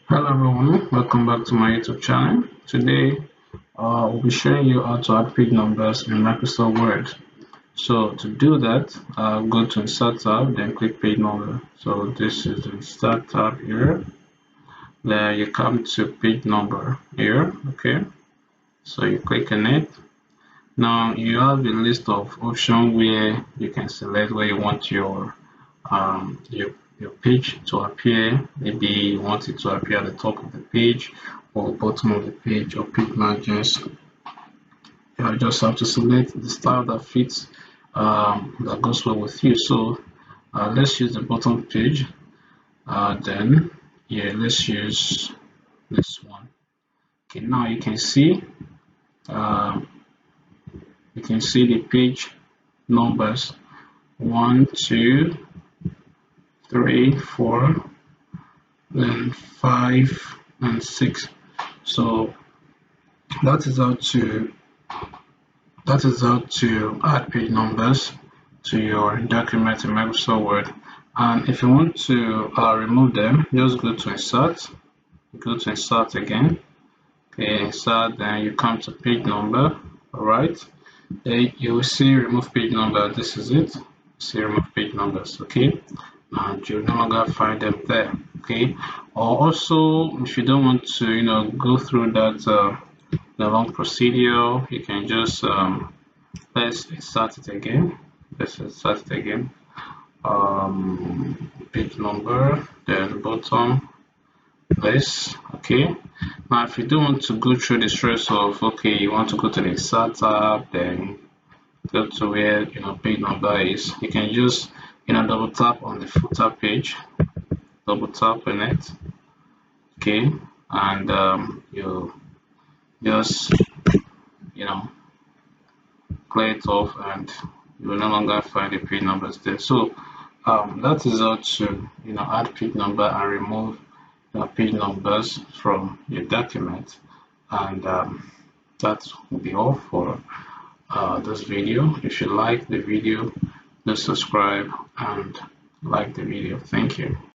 Hello everyone, welcome back to my YouTube channel. Today, we'll be showing you how to add page numbers in Microsoft Word. So to do that, go to Insert tab, then click Page Number. So this is the Insert tab here. Then you come to Page Number here. Okay. So you click on it. Now you have a list of options where you can select where you want your page to appear. Maybe you want it to appear at the top of the page or bottom of the page or page margins. You just have to select the style that fits that goes well with you. So let's use the bottom page. Then yeah, let's use this one. Okay, now uh, you can see the page numbers 1, 2, 3, 4, then 5 and 6. So that is how to add page numbers to your document in Microsoft Word. And if you want to remove them, just go to insert again. Okay, insert, then you come to page number. All right, then you will see remove page number. This is it. See remove page numbers. Okay, and you no longer find them there. Okay, or also if you don't want to go through that the long procedure, you can just let's insert it again. Let's insert it again. Page number, then bottom this. Okay, now if you don't want to go through the stress of, okay, you want to go to the insert tab, then go to where page number is, you can just double tap on the footer page, double tap on it. Okay, and you just clear it off, and you will no longer find the page numbers there. So that is how to add page number and remove page numbers from your document. And that will be all for this video. If you like the video, please subscribe and like the video. Thank you.